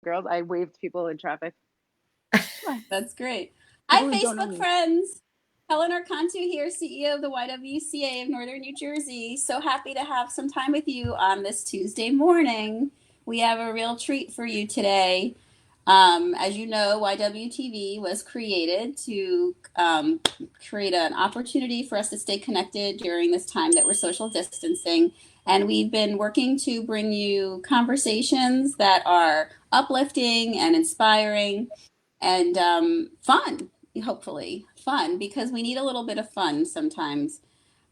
girls. I waved people in traffic. That's great. Hi, People who don't know Facebook me. friends. Helen Archontou here, CEO of the YWCA of Northern New Jersey. So happy to have some time with you on this Tuesday morning. We have a real treat for you today. As you know, YWTV was created to create an opportunity for us to stay connected during this time that we're social distancing. And we've been working to bring you conversations that are uplifting and inspiring and fun, hopefully fun, because we need a little bit of fun sometimes.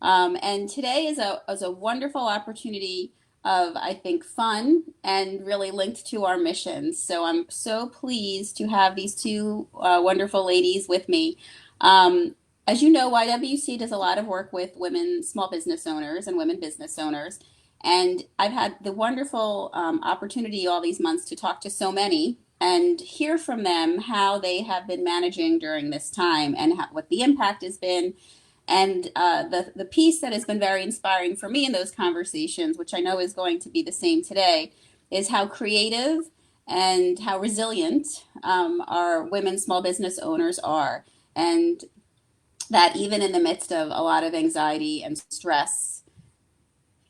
And today is a wonderful opportunity of, I think, fun and really linked to our mission. So I'm so pleased to have these two wonderful ladies with me. Um, as you know, YWC does a lot of work with women small business owners and women business owners. And I've had the wonderful opportunity all these months to talk to so many and hear from them how they have been managing during this time and what the impact has been. And the piece that has been very inspiring for me in those conversations, which I know is going to be the same today, is how creative and how resilient our women small business owners are. And that even in the midst of a lot of anxiety and stress,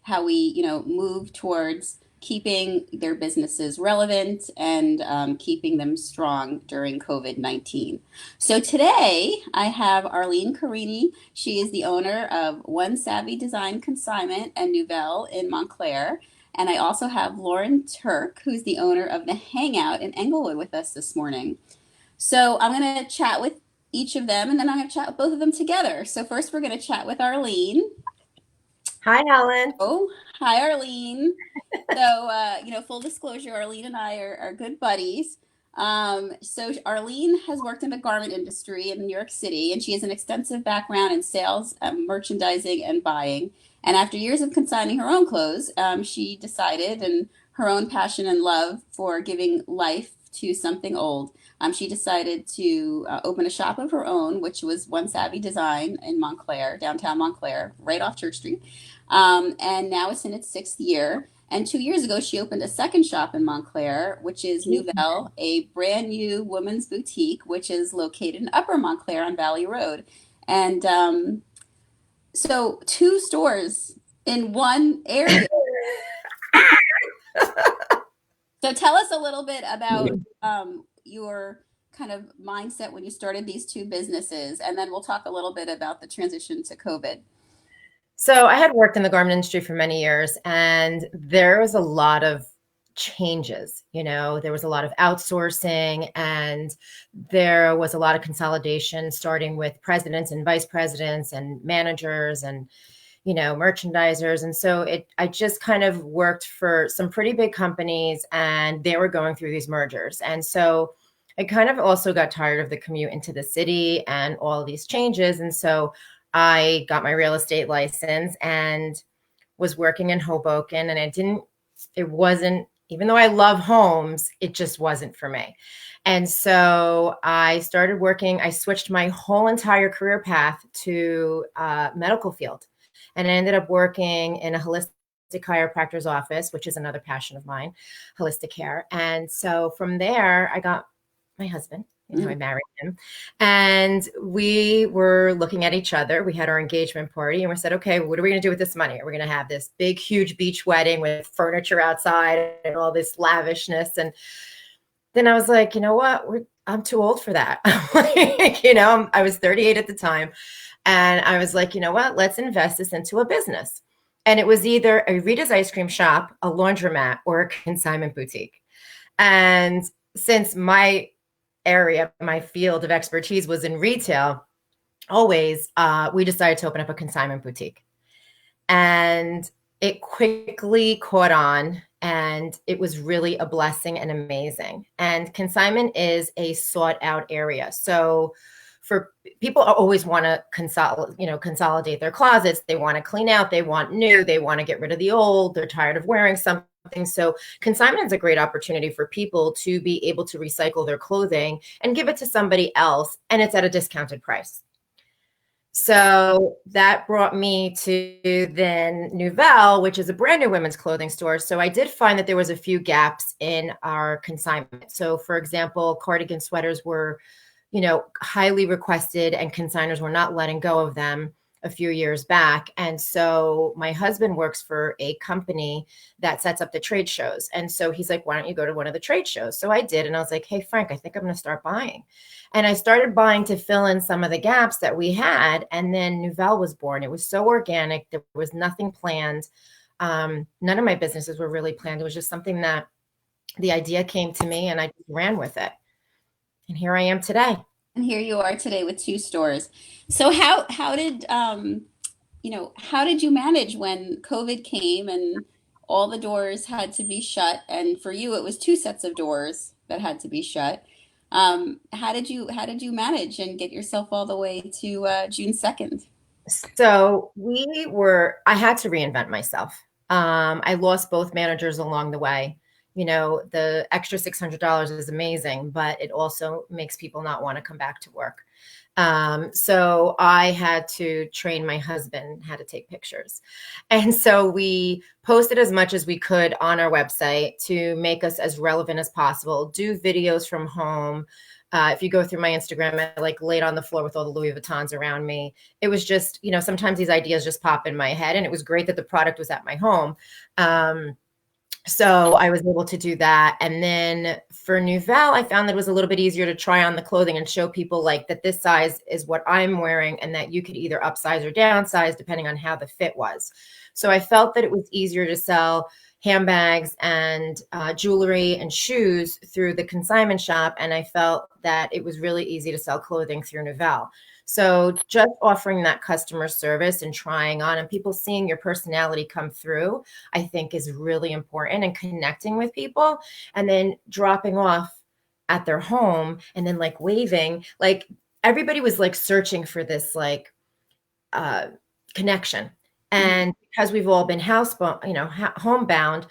how we, move towards keeping their businesses relevant and keeping them strong during COVID-19. So today I have Arlene Carrini. She is the owner of One Savvy Design Consignment and Nouvelle in Montclair. And I also have Lauren Turk, who's the owner of the Hangout in Englewood with us this morning. So I'm going to chat with each of them and then I'm going to chat with both of them together. So first we're going to chat with Arlene. Hi, Helen. Oh, hi, Arlene. So, full disclosure, Arlene and I are good buddies. So Arlene has worked in the garment industry in New York City, and she has an extensive background in sales, merchandising, and buying. And after years of consigning her own clothes, she decided, in her own passion and love for giving life to something old, she decided to open a shop of her own, which was One Savvy Design in Montclair, downtown Montclair, right off Church Street. And now it's in its sixth year. And 2 years ago, she opened a second shop in Montclair, which is Nouvelle, a brand new women's boutique, which is located in Upper Montclair on Valley Road. And so two stores in one area. So tell us a little bit about your kind of mindset when you started these two businesses, and then we'll talk a little bit about the transition to COVID. So I had worked in the garment industry for many years, and there was a lot of changes. There was a lot of outsourcing, and there was a lot of consolidation, starting with presidents and vice presidents and managers and merchandisers. And so I just kind of worked for some pretty big companies, and they were going through these mergers. And so I kind of also got tired of the commute into the city and all these changes. And so I got my real estate license and was working in Hoboken, and it wasn't, even though I love homes, it just wasn't for me. And so I started working, I switched my whole entire career path to medical field. And I ended up working in a holistic chiropractor's office, which is another passion of mine, holistic care. And so from there, I got my husband. I married him, and we were looking at each other. We had our engagement party, and we said, okay, what are we going to do with this money? Are we going to have this big, huge beach wedding with furniture outside and all this lavishness? And then I was like, you know what? I'm too old for that. I was 38 at the time. And I was like, you know what? Let's invest this into a business. And it was either a Rita's ice cream shop, a laundromat, or a consignment boutique. And since my field of expertise was in retail, always, we decided to open up a consignment boutique. And it quickly caught on, and it was really a blessing and amazing. And consignment is a sought out area. So for people always want to consolidate their closets. They want to clean out. They want new. They want to get rid of the old. They're tired of wearing something. So consignment is a great opportunity for people to be able to recycle their clothing and give it to somebody else, and it's at a discounted price. So that brought me to then Nouvelle, which is a brand new women's clothing store. So I did find that there was a few gaps in our consignment. So for example, cardigan sweaters were, highly requested, and consigners were not letting go of them a few years back. And so my husband works for a company that sets up the trade shows. And so he's like, why don't you go to one of the trade shows? So I did. And I was like, hey, Frank, I think I'm going to start buying. And I started buying to fill in some of the gaps that we had. And then Nouvelle was born. It was so organic. There was nothing planned. None of my businesses were really planned. It was just something that the idea came to me and I just ran with it. And here I am today. And here you are today with 2 stores. So how did how did you manage when COVID came and all the doors had to be shut? And for you, it was 2 sets of doors that had to be shut. How did you manage and get yourself all the way to June 2nd? So I had to reinvent myself. I lost both managers along the way. The extra $600 is amazing, but it also makes people not want to come back to work. So I had to train my husband how to take pictures. And so we posted as much as we could on our website to make us as relevant as possible, do videos from home. If you go through my Instagram, I laid on the floor with all the Louis Vuittons around me. It was just, sometimes these ideas just pop in my head, and it was great that the product was at my home. So I was able to do that. And then for Nouvelle, I found that it was a little bit easier to try on the clothing and show people that this size is what I'm wearing, and that you could either upsize or downsize depending on how the fit was. So I felt that it was easier to sell handbags and jewelry and shoes through the consignment shop. And I felt that it was really easy to sell clothing through Nouvelle. So just offering that customer service and trying on and people seeing your personality come through, I think is really important, and connecting with people and then dropping off at their home and then waving, everybody was searching for this connection. And because we've all been homebound,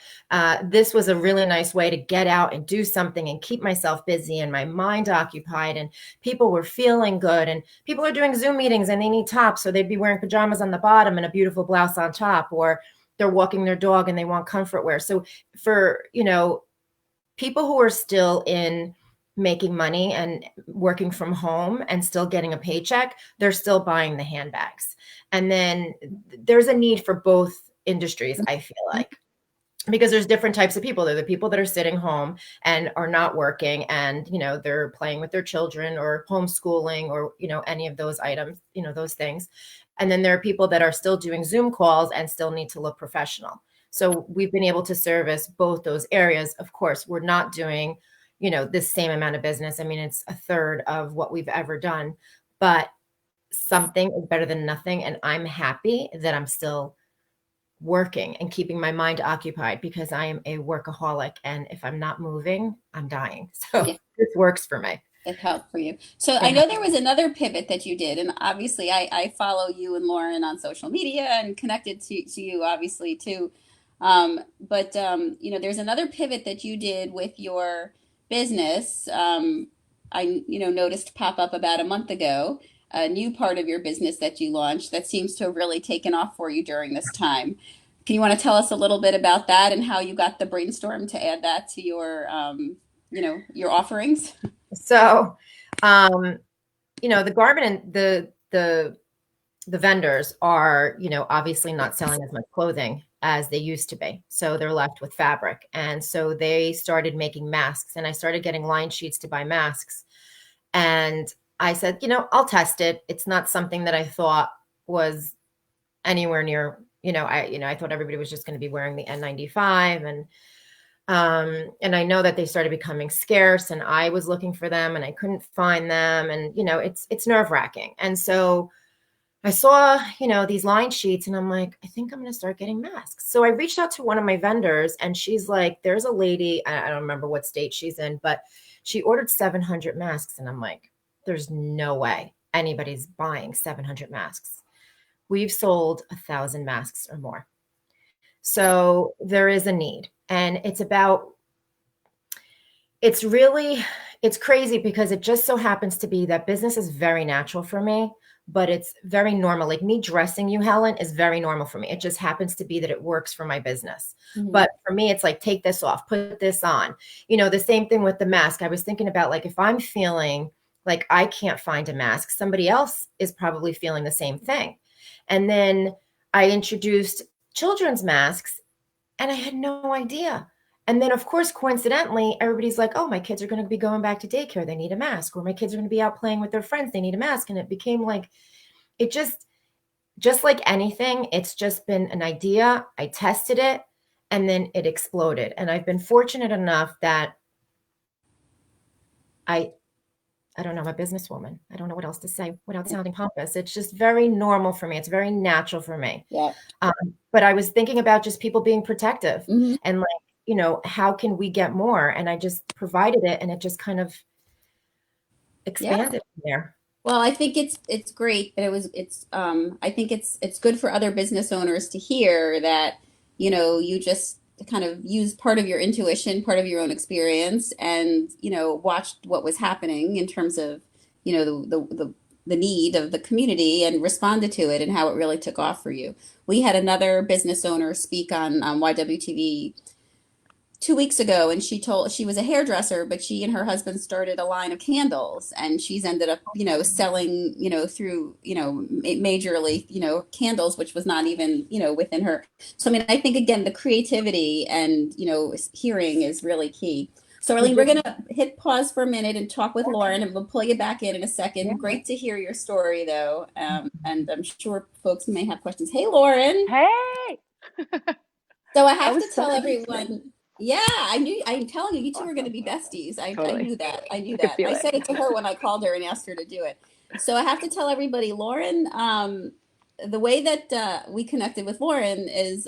this was a really nice way to get out and do something and keep myself busy and my mind occupied. And people were feeling good. And people are doing Zoom meetings and they need tops, so they'd be wearing pajamas on the bottom and a beautiful blouse on top, or they're walking their dog and they want comfort wear. So for people who are still in making money and working from home and still getting a paycheck, they're still buying the handbags. And then there's a need for both industries, I feel like, because there's different types of people. There are the people that are sitting home and are not working, and, they're playing with their children or homeschooling or, any of those items, those things. And then there are people that are still doing Zoom calls and still need to look professional. So we've been able to service both those areas. Of course, we're not doing, this same amount of business. I mean, it's a third of what we've ever done, but something is better than nothing. And I'm happy that I'm still working and keeping my mind occupied, because I am a workaholic. And if I'm not moving, I'm dying. So this works for me. It helped for you. So I know there was another pivot that you did, and obviously I follow you and Lauren on social media and connected to you obviously too. But there's another pivot that you did with your business. I noticed pop up about a month ago, a new part of your business that you launched that seems to have really taken off for you during this time. Can you want to tell us a little bit about that and how you got the brainstorm to add that to your offerings? So, the garment and the vendors are, obviously not selling as much clothing as they used to be. So they're left with fabric. And so they started making masks, and I started getting line sheets to buy masks. And I said, I'll test it. It's not something that I thought was anywhere near, I thought everybody was just going to be wearing the N95, and I know that they started becoming scarce, and I was looking for them and I couldn't find them. And, it's nerve-wracking. And so I saw, these line sheets, and I'm like, I think I'm going to start getting masks. So I reached out to one of my vendors, and she's like, there's a lady, I don't remember what state she's in, but she ordered 700 masks. And I'm like, there's no way anybody's buying 700 masks. We've sold 1,000 masks or more. So there is a need. And it's crazy, because it just so happens to be that business is very natural for me. but it's very normal. Like me dressing you, Helen, is very normal for me. It just happens to be that it works for my business. Mhm. But for me, it's like, take this off, put this on. The same thing with the mask. I was thinking about, like, if I'm feeling like I can't find a mask, somebody else is probably feeling the same thing. And then I introduced children's masks and I had no idea. And then, of course, coincidentally, everybody's like, oh, my kids are going to be going back to daycare. They need a mask. Or my kids are going to be out playing with their friends. They need a mask. And it became like, it just like anything, it's just been an idea. I tested it and then it exploded. And I've been fortunate enough that I don't know, I'm a businesswoman. I don't know what else to say without sounding pompous. It's just very normal for me. It's very natural for me. Yeah. But I was thinking about just people being protective Mhm. and like, how can we get more? And I just provided it and it just kind of expanded from there. Well, I think it's great that I think it's good for other business owners to hear that, you just kind of use part of your intuition, part of your own experience, and, watched what was happening in terms of, the need of the community and responded to it and how it really took off for you. We had another business owner speak on YWTV 2 weeks ago, and she was a hairdresser, but she and her husband started a line of candles, and she's ended up selling through majorly candles, which was not even within her. So I mean, I think again the creativity and hearing is really key. So Arlene, we're gonna hit pause for a minute and talk with Lauren, and we'll pull you back in a second. Yeah. Great to hear your story though, and I'm sure folks may have questions. Hey Lauren. Hey, So I I have to was so tell excited. everyone, yeah, I'm telling you, you two are going to be besties. I Totally. knew that. I knew I could that. feel I it. said it to her when I called her and asked her to do it. So I have to tell everybody, Lauren, the way that we connected with Lauren is,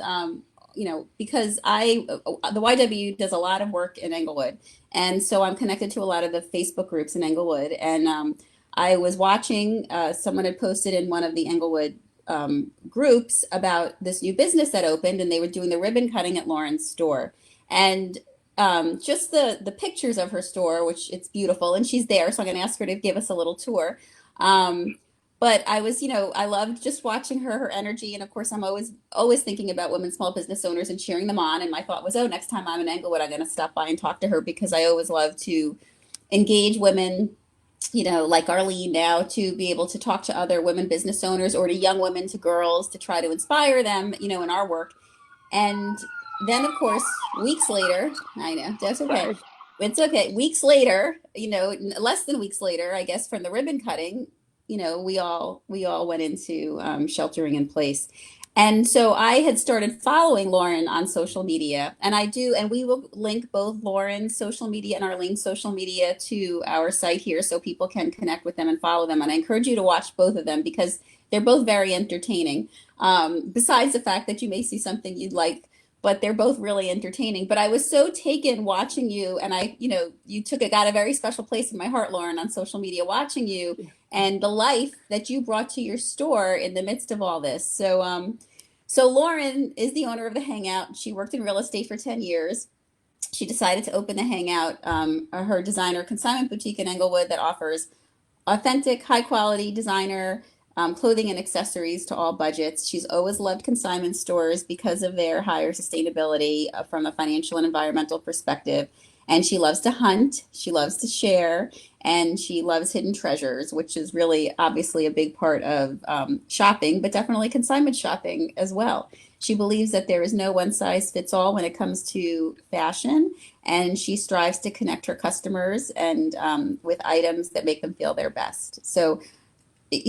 because the YW does a lot of work in Englewood. And so I'm connected to a lot of the Facebook groups in Englewood. And I was watching, someone had posted in one of the Englewood groups about this new business that opened, and they were doing the ribbon cutting at Lauren's store. And just the pictures of her store, which it's beautiful, and she's there, so I'm going to ask her to give us a little tour. But I was, I loved just watching her energy, and of course, I'm always thinking about women small business owners and cheering them on. And my thought was, oh, next time I'm in Englewood, I'm going to stop by and talk to her because I always love to engage women, like Arlene now, to be able to talk to other women business owners or to young women, to girls, to try to inspire them, in our work. And then, of course, weeks later, I know, that's okay. Sorry. It's okay. Weeks later, less than weeks later, I guess, from the ribbon cutting, we all went into sheltering in place. And so I had started following Lauren on social media, and we will link both Lauren's social media and Arlene's social media to our site here so people can connect with them and follow them. And I encourage you to watch both of them because they're both very entertaining. Besides the fact that you may see something you'd like, but they're both really entertaining. But I was so taken watching you, and you got a very special place in my heart, Lauren, on social media, watching you and the life that you brought to your store in the midst of all this. So Lauren is the owner of the Hangout. She worked in real estate for 10 years. She decided to open the Hangout, her designer consignment boutique in Englewood that offers authentic, high quality designer clothing and accessories to all budgets. She's always loved consignment stores because of their higher sustainability from a financial and environmental perspective. And she loves to hunt, she loves to share, and she loves hidden treasures, which is really obviously a big part of shopping, but definitely consignment shopping as well. She believes that there is no one size fits all when it comes to fashion, and she strives to connect her customers and with items that make them feel their best. So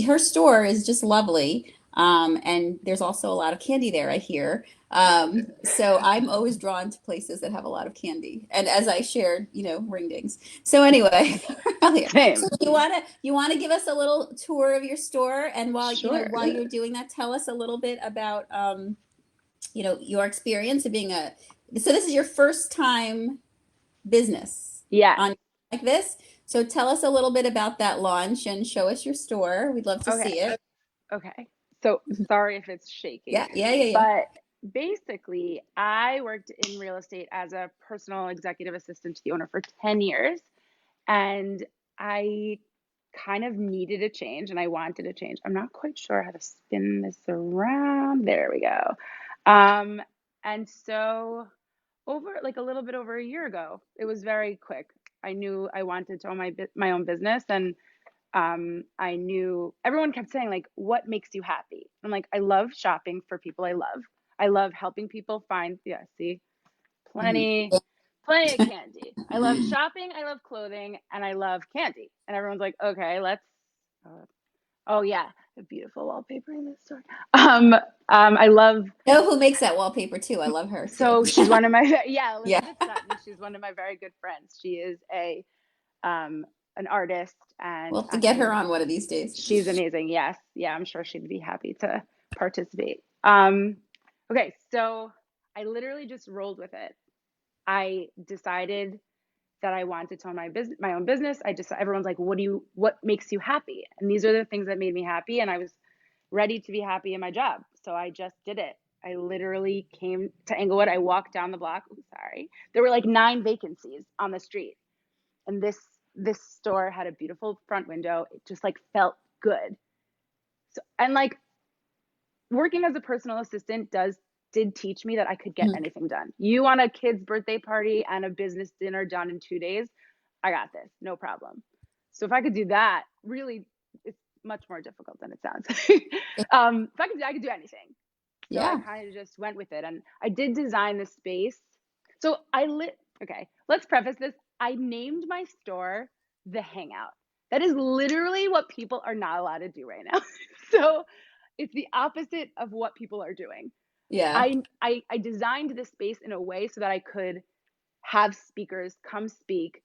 her store is just lovely. And there's also a lot of candy there, I hear. So I'm always drawn to places that have a lot of candy. And as I shared, ring dings. So anyway, Same. so you wanna give us a little tour of your store, and Sure. while you're doing that, tell us a little bit about your experience of being so this is your first time business Yes. on like this. So tell us a little bit about that launch and show us your store. We'd love to see it. Okay. So sorry if it's shaky. Yeah. But basically, I worked in real estate as a personal executive assistant to the owner for 10 years. And I kind of needed a change and I wanted a change. I'm not quite sure how to spin this around. There we go. And so over like a little bit over a year ago, it was very quick. I knew I wanted to own my own business, and I knew everyone kept saying like, what makes you happy? I'm like, I love shopping for people I love. I love helping people find, yeah, see, plenty of candy. I love shopping, I love clothing, and I love candy. And everyone's like, okay, let's, oh yeah, the beautiful wallpaper in this store. I love, Know who makes that wallpaper too? I love her too. so she's one of my, yeah, Yeah. Elizabeth Sutton. She's one of my very good friends. She is an artist, and We'll have to get her on one of these days. she's amazing. Yes. Yeah, I'm sure she'd be happy to participate. Okay, so I literally just rolled with it. I decided that I wanted to own my own business. Everyone's like, what makes you happy? And these are the things that made me happy. And I was ready to be happy in my job. So I just did it. I literally came to Englewood. I walked down the block. Ooh, sorry. There were like 9 vacancies on the street. And this store had a beautiful front window. It just like felt good. So, and like working as a personal assistant did teach me that I could get anything done. You want a kid's birthday party and a business dinner done in 2 days? I got this, no problem. So if I could do that, really, it's much more difficult than it sounds. If I could do, I could do anything. So Yeah. I kind of just went with it, and I did design the space. So okay, let's preface this. I named my store the Hangout. That is literally what people are not allowed to do right now. So it's the opposite of what people are doing. Yeah. I designed this space in a way so that I could have speakers come speak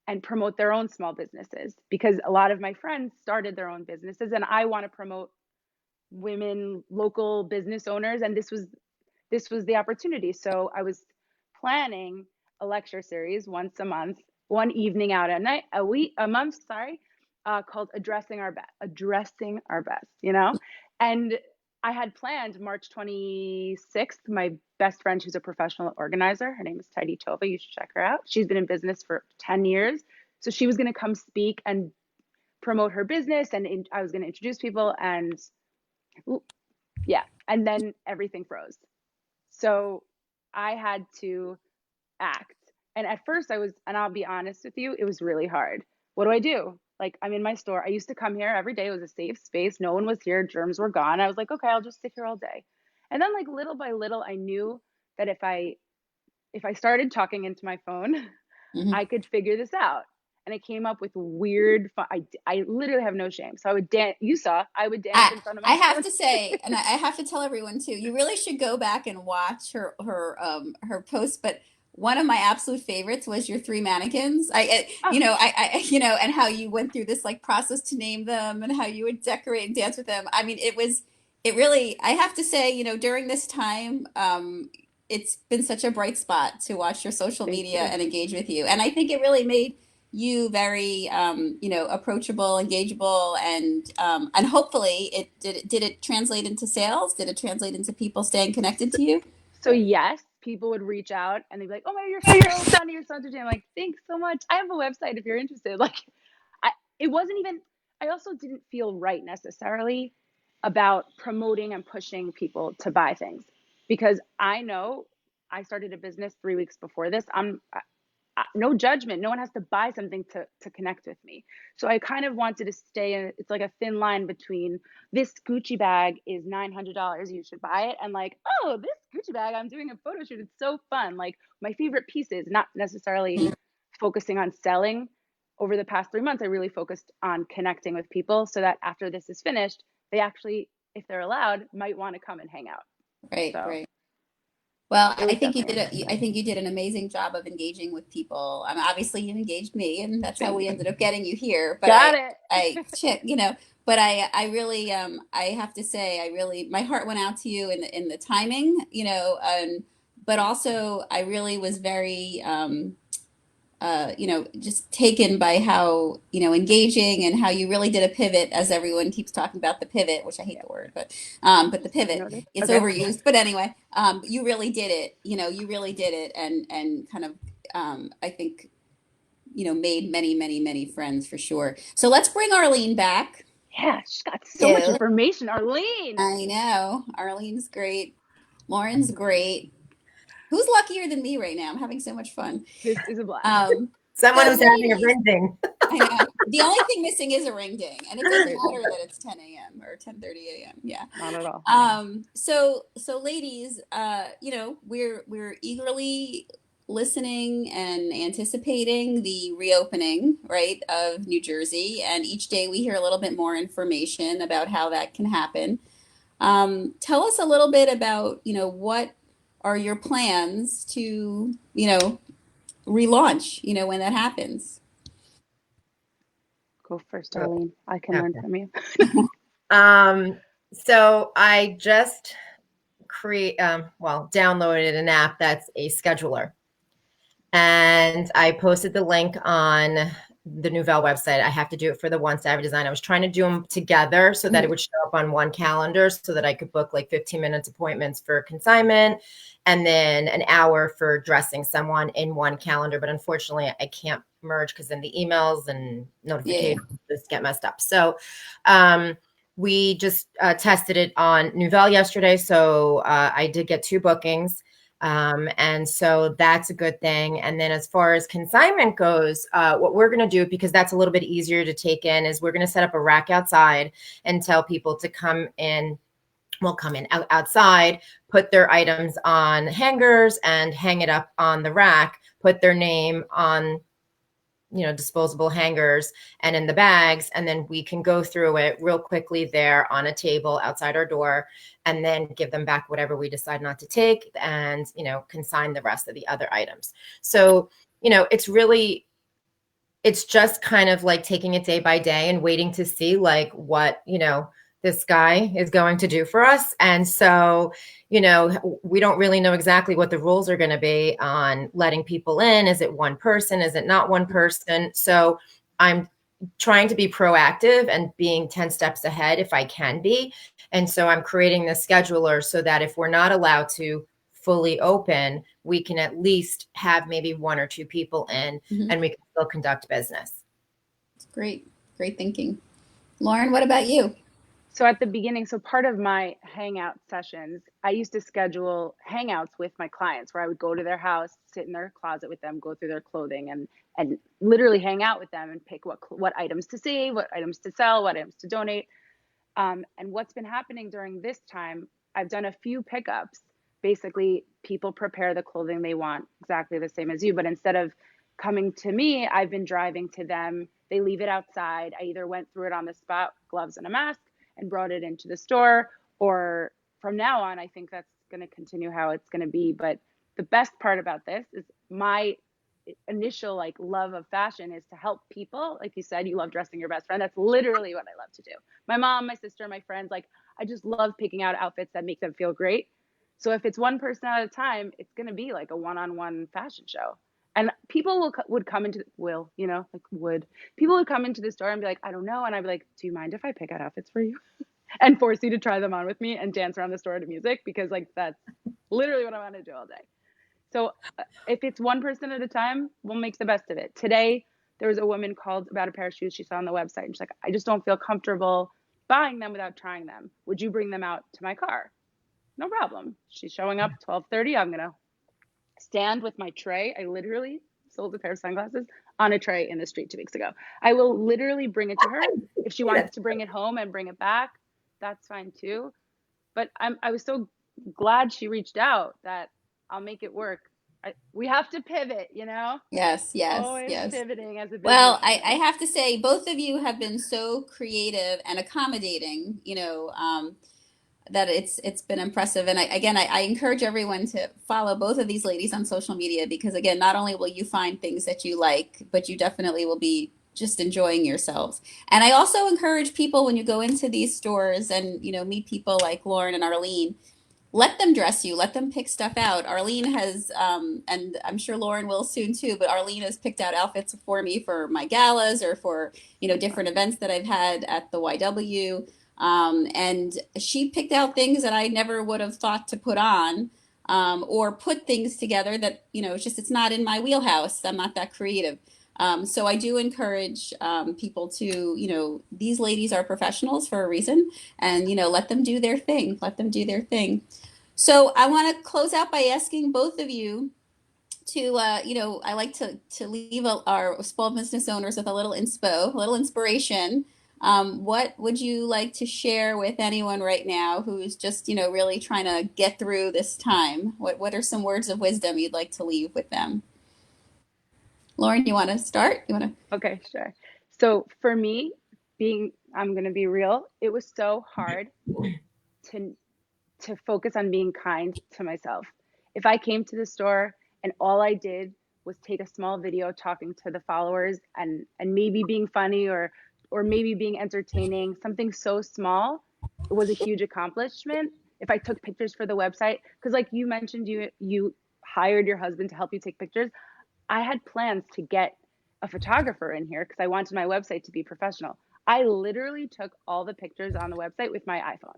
and promote their own small businesses, because a lot of my friends started their own businesses, and I want to promote women, local business owners, and this was the opportunity. So I was planning a lecture series once a month, one evening out at night, a month, sorry, called Addressing Our Best, and I had planned March 26th. My best friend, who's a professional organizer, her name is Tidy Tova. You should check her out. She's been in business for 10 years. So she was going to come speak and promote her business, and I was going to introduce people, and yeah, and then everything froze. So I had to act. And at first and I'll be honest with you, it was really hard. What do I do? Like, I'm in my store. I used to come here every day. It was a safe space. No one was here. Germs were gone. I was like, okay, I'll just sit here all day. And then like little by little, I knew that if I started talking into my phone, I could figure this out. And I came up with weird fun. I literally have no shame. So I would dance. You saw, I would dance in front of my I have phone. to say, and I have to tell everyone too, you really should go back and watch her post. But one of my absolute favorites was your 3 mannequins. And how you went through this like process to name them and how you would decorate and dance with them. I mean, it really, I have to say, during this time, it's been such a bright spot to watch your social Thank media you. and engage with you. And I think it really made you very approachable, engageable, and hopefully did it translate into sales? Did it translate into people staying connected to you? So yes, people would reach out and they'd be like, "Oh my, you're so funny, you're so entertaining." I'm like, "Thanks so much. I have a website if you're interested." Like, it wasn't even. I also didn't feel right necessarily about promoting and pushing people to buy things, because I know I started a business 3 weeks before this. No judgment. No one has to buy something to connect with me. So I kind of wanted to stay in, it's like a thin line between this Gucci bag is $900, you should buy it, and like, oh, this Gucci bag, I'm doing a photo shoot, it's so fun. Like my favorite pieces, not necessarily focusing on selling. Over the past 3 months, I really focused on connecting with people so that after this is finished, they actually, if they're allowed, might want to come and hang out. Right, So right. Well, it was I think you did an amazing job of engaging with people. I mean, obviously you engaged me, and that's how we ended up getting you here. But got it. but I really, I have to say, my heart went out to you in the timing, but also I really was very, just taken by how, engaging and how you really did a pivot, as everyone keeps talking about the pivot, which I hate the word, but the pivot, Noted. it's Okay. overused. But anyway, you really did it, and kind of, I think made many, many, many friends for sure. So let's bring Arlene back. Yeah, she's got so much Yeah, information. Arlene. I know. Arlene's great. Lauren's great. Who's luckier than me right now? I'm having so much fun. This is a blast. Someone So who's having a ladies, ring ding. I know. The only thing missing is a ring ding, and it doesn't matter that it's 10 a.m. or 10:30 a.m. Yeah. Not at all. So ladies, we're eagerly listening and anticipating the reopening, right, of New Jersey, and each day we hear a little bit more information about how that can happen. Tell us a little bit about, what are your plans to, relaunch, when that happens. Go first, Arlene. I can learn from you. So I just downloaded an app that's a scheduler. And I posted the link on the Nouvelle website. I have to do it for the One Savvy Design. I was trying to do them together so that it would show up on one calendar so that I could book like 15 minutes appointments for consignment and then an hour for dressing someone in one calendar. But unfortunately, I can't merge because then the emails and notifications just get messed up. So we just tested it on Nouvelle yesterday. So I did get 2 bookings. And so that's a good thing. And then as far as consignment goes, what we're going to do, because that's a little bit easier to take in, is we're going to set up a rack outside and tell people to come outside, put their items on hangers and hang it up on the rack, put their name on disposable hangers and in the bags. And then we can go through it real quickly there on a table outside our door and then give them back whatever we decide not to take and, consign the rest of the other items. So, it's just kind of like taking it day by day and waiting to see like what, this guy is going to do for us. And so, we don't really know exactly what the rules are going to be on letting people in. Is it one person? Is it not one person? So I'm trying to be proactive and being 10 steps ahead if I can be. And so I'm creating this scheduler so that if we're not allowed to fully open, we can at least have maybe 1 or 2 people in and we can still conduct business. Great. Great thinking. Lauren, what about you? So at the beginning, part of my Hangout sessions, I used to schedule Hangouts with my clients where I would go to their house, sit in their closet with them, go through their clothing and literally hang out with them and pick what items to save, what items to sell, what items to donate. And what's been happening during this time, I've done a few pickups. Basically, people prepare the clothing they want exactly the same as you, but instead of coming to me, I've been driving to them. They leave it outside. I either went through it on the spot, gloves and a mask, and brought it into the store, or from now on, I think that's going to continue how it's going to be. But the best part about this is my initial love of fashion is to help people. Like you said, you love dressing your best friend. That's literally what I love to do. My mom, my sister, my friends, I just love picking out outfits that make them feel great. So if it's one person at a time, it's going to be like a one-on-one fashion show. And people would come into people would come into the store and be like, I don't know. And I'd be like, do you mind if I pick out outfits for you and force you to try them on with me and dance around the store to music? Because that's literally what I want to do all day. So if it's one person at a time, we'll make the best of it. Today, there was a woman called about a pair of shoes she saw on the website. And she's like, I just don't feel comfortable buying them without trying them. Would you bring them out to my car? No problem. She's showing up 12:30. I'm going to stand with my tray. I literally sold a pair of sunglasses on a tray in the street 2 weeks ago. I will literally bring it to her. If she wants to bring it home and bring it back, that's fine too. But I was so glad she reached out that I'll make it work. We have to pivot, Yes, Always yes. pivoting as a business. Well, I have to say, both of you have been so creative and accommodating, that it's been impressive. And I encourage everyone to follow both of these ladies on social media because, again, not only will you find things that you like, but you definitely will be just enjoying yourselves. And I also encourage people when you go into these stores and, meet people like Lauren and Arlene, let them dress you, let them pick stuff out. Arlene has, and I'm sure Lauren will soon too, but Arlene has picked out outfits for me for my galas or for, different events that I've had at the YW. And she picked out things that I never would have thought to put on, or put things together that, it's not in my wheelhouse. I'm not that creative. So I do encourage people to, these ladies are professionals for a reason, and, let them do their thing. Let them do their thing. So I want to close out by asking both of you to, I like to leave our small business owners with a little inspiration. What would you like to share with anyone right now who's just, really trying to get through this time? What are some words of wisdom you'd like to leave with them? Lauren, you want to start? You want to? Okay, sure. So for me, I'm going to be real, it was so hard to focus on being kind to myself. If I came to the store and all I did was take a small video talking to the followers and maybe being funny or maybe being entertaining, something so small, it was a huge accomplishment. If I took pictures for the website, because like you mentioned, you hired your husband to help you take pictures. I had plans to get a photographer in here because I wanted my website to be professional. I literally took all the pictures on the website with my iPhone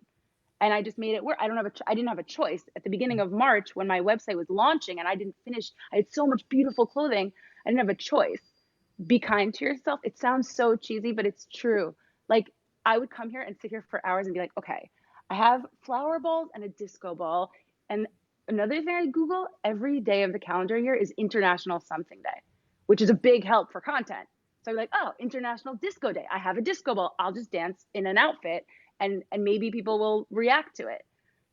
and I just made it work. I didn't have a choice. At the beginning of March, when my website was launching and I didn't finish, I had so much beautiful clothing. I didn't have a choice. Be kind to yourself. It sounds so cheesy, but it's true. Like I would come here and sit here for hours and be like, okay, I have flower balls and a disco ball. And another thing I Google every day of the calendar year is International Something Day, which is a big help for content. So I'm like, oh, International Disco Day. I have a disco ball. I'll just dance in an outfit and maybe people will react to it.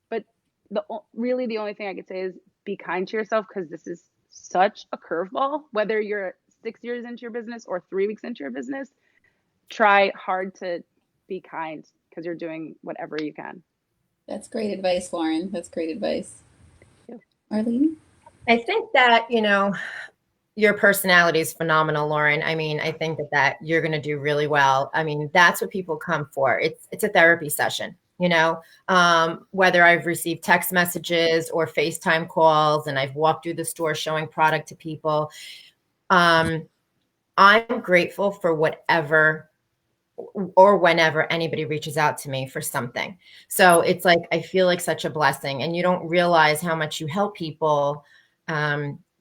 But really the only thing I could say is be kind to yourself because this is such a curveball. Whether you're 6 years into your business or 3 weeks into your business, try hard to be kind because you're doing whatever you can. That's great advice, Lauren. That's great advice. Arlene? I think that, your personality is phenomenal, Lauren. I mean, I think that you're going to do really well. I mean, that's what people come for. It's a therapy session, whether I've received text messages or FaceTime calls and I've walked through the store showing product to people. I'm grateful for whatever or whenever anybody reaches out to me for something. So it's like, I feel like such a blessing and you don't realize how much you help people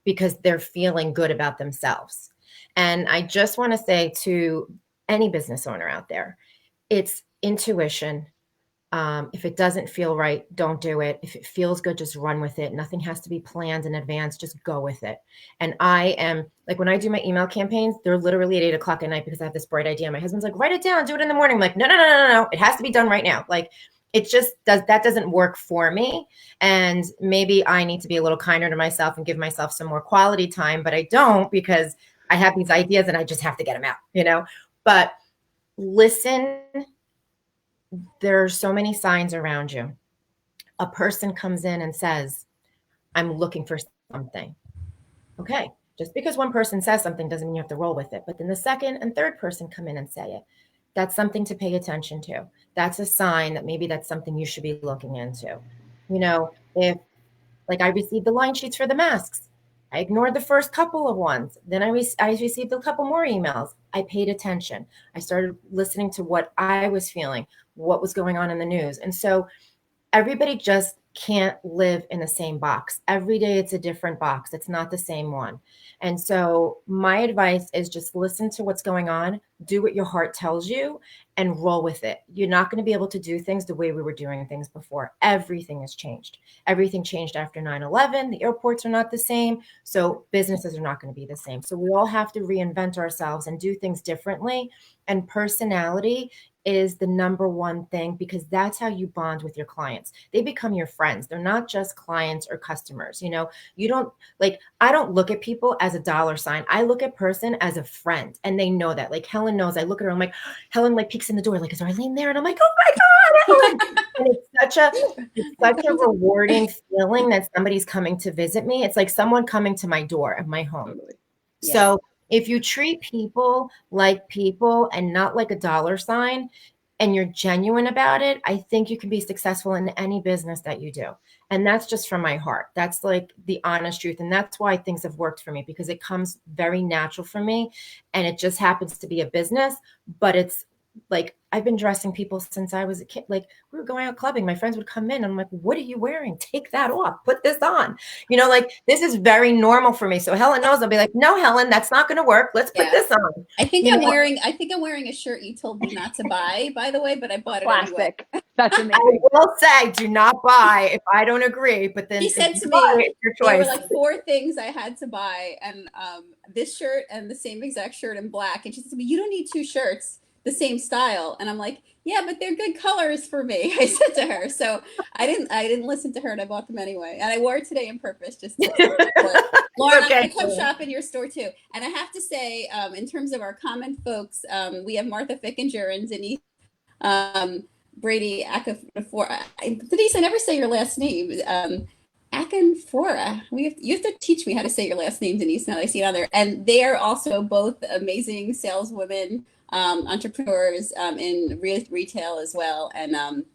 because they're feeling good about themselves. And I just want to say to any business owner out there, it's intuition. If it doesn't feel right, don't do it. If it feels good, just run with it. Nothing has to be planned in advance. Just go with it. And I am like, when I do my email campaigns, they're literally at 8:00 at night because I have this bright idea. My husband's like, write it down, do it in the morning. I'm like, no. It has to be done right now. Like it just that doesn't work for me. And maybe I need to be a little kinder to myself and give myself some more quality time, but I don't because I have these ideas and I just have to get them out, but listen. There are so many signs around you. A person comes in and says, I'm looking for something. Okay. Just because one person says something doesn't mean you have to roll with it. But then the second and third person come in and say it. That's something to pay attention to. That's a sign that maybe that's something you should be looking into. If like I received the line sheets for the masks, I ignored the first couple of ones. Then I received a couple more emails. I paid attention. I started listening to what I was feeling, what was going on in the news. And so everybody just can't live in the same box. Every day it's a different box. It's not the same one. And so my advice is just listen to what's going on, do what your heart tells you and roll with it. You're not going to be able to do things the way we were doing things before. Everything has changed. Everything changed after 9/11. The airports are not the same. So businesses are not going to be the same. So we all have to reinvent ourselves and do things differently. And personality is the number one thing because that's how you bond with your clients. They become your friends. They're not just clients or customers. You don't like, I don't look at people as a dollar sign. I look at person as a friend and they know that. Like Helen knows, I look at her, I'm like, Helen like peeks in the door, like, is Arlene there? And I'm like, oh my God, Helen. And it's such a rewarding feeling that somebody's coming to visit me. It's like someone coming to my door at my home. Totally. Yeah. So if you treat people and not like a dollar sign and you're genuine about it, I think you can be successful in any business that you do. And that's just from my heart. That's like the honest truth. And that's why things have worked for me because it comes very natural for me. And it just happens to be a business, but it's like I've been dressing people since I was a kid. Like we were going out clubbing, my friends would come in and I'm like, what are you wearing? Take that off, put this on. You know, like this is very normal for me. So Helen knows. I'll be like, no, Helen, that's not going to work. Let's put this on. I think You I'm know? wearing a shirt you told me not to buy, by the way, but I bought it anyway. Classic. That's I amazing. will say, do not buy if I don't agree. But then She if said you to buy me, it, it's your there were choice. like 4 things I had to buy, and this shirt and the same exact shirt in black. And she said to me, you don't need 2 shirts, the same style. And I'm like, yeah, but they're good colors for me. I said to her. So I didn't listen to her, and I bought them anyway. And I wore it today on purpose, just to Lauren, Okay. I'm gonna come shop in your store too. And I have to say, in terms of our common folks, we have Martha Fickinger and Denise Brady Akinfora. Denise, I never say your last name. Akinfora. You have to teach me how to say your last name, Denise. Now that I see it on there, and they are also both amazing saleswomen, entrepreneurs in retail as well, and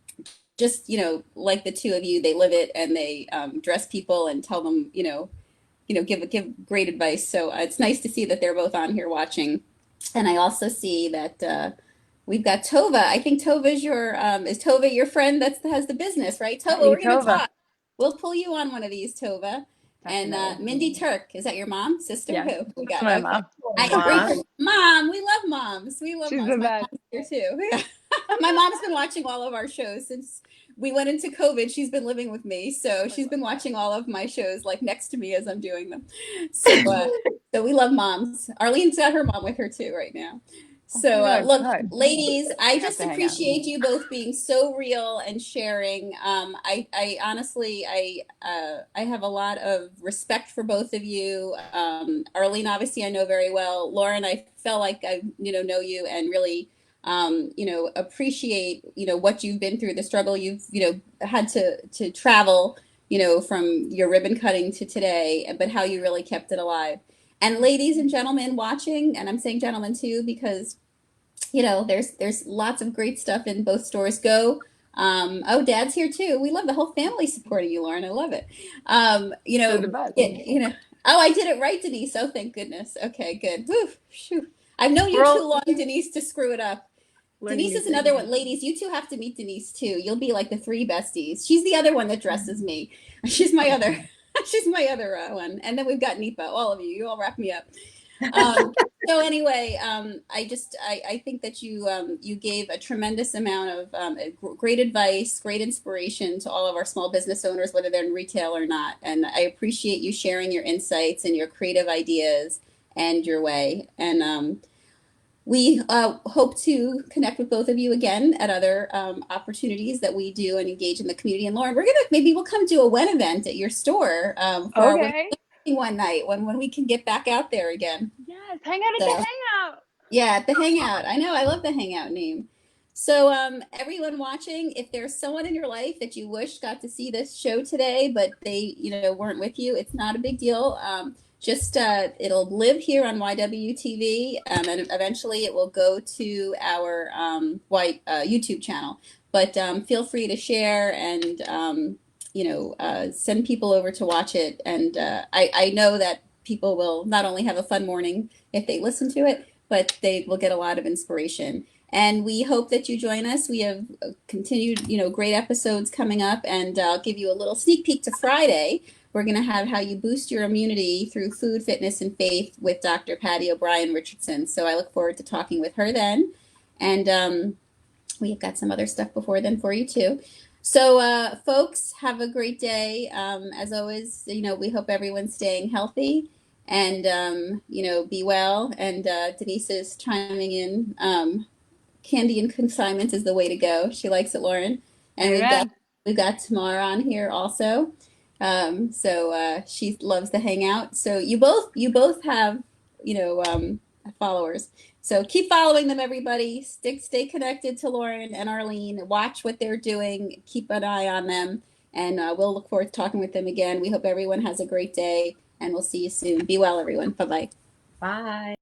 just like the two of you, they live it and they dress people and tell them give great advice. So it's nice to see that they're both on here watching, and I also see that. We've got Tova. I think Tova is Tova your friend that has the business, right? Tova, Hey, we're going to Tova. talk. We'll pull you on one of these, Tova. And Definitely. Mindy Turk, is that your mom, sister? Yeah, Who we got? my Okay. mom. Mom, we love moms. We love She's moms. the My best. mom's here too. My mom's been watching all of our shows since we went into COVID. She's been living with me, so she's been watching all of my shows like next to me as I'm doing them. So we love moms. Arlene's got her mom with her too right now. So look, ladies, I just appreciate you both being so real and sharing. I honestly, I have a lot of respect for both of you. Arlene, obviously, I know very well. Lauren, I felt like I know you and really appreciate what you've been through, the struggle you've had to travel from your ribbon cutting to today, but how you really kept it alive. And ladies and gentlemen watching, and I'm saying gentlemen too, because there's lots of great stuff in both stores. Go. Oh, Dad's here too. We love the whole family supporting you, Lauren. I love it. They're the best. Oh, I did it right, Denise. Oh, thank goodness. Okay, good. Whew, shoot. I've known you too long, Denise, to screw it up. Denise is another one. Ladies, you two have to meet Denise too. You'll be like the 3 besties. She's the other one that dresses me. She's my other. She's my other one. And then we've got Nipa. All of you. You all wrap me up. So anyway, I think that you gave a tremendous amount of great advice, great inspiration to all of our small business owners, whether they're in retail or not. And I appreciate you sharing your insights and your creative ideas and your way. And we hope to connect with both of you again at other opportunities that we do and engage in the community. And Lauren, maybe we'll come do a WEN event at your store for our one night when we can get back out there again. Yes, hang out at the Hangout. Yeah, at the Hangout. I know, I love the Hangout name. So everyone watching, if there's someone in your life that you wish got to see this show today, but they weren't with you, it's not a big deal. Just it'll live here on YWTV, and eventually it will go to our YouTube channel. But feel free to share and send people over to watch it. And I know that people will not only have a fun morning if they listen to it, but they will get a lot of inspiration. And we hope that you join us. We have continued, great episodes coming up, and I'll give you a little sneak peek to Friday. We're going to have how you boost your immunity through food, fitness, and faith with Dr. Patty O'Brien Richardson. So I look forward to talking with her then. And we've got some other stuff before then for you too. So folks, have a great day. As always, we hope everyone's staying healthy and, be well. And Denise is chiming in. Candy and consignment is the way to go. She likes it, Lauren. And we've got Tamara on here also. So she loves the Hangout. So you both have, followers. So keep following them, everybody. Stay connected to Lauren and Arlene. Watch what they're doing. Keep an eye on them. And we'll look forward to talking with them again. We hope everyone has a great day, and we'll see you soon. Be well, everyone. Bye-bye. Bye.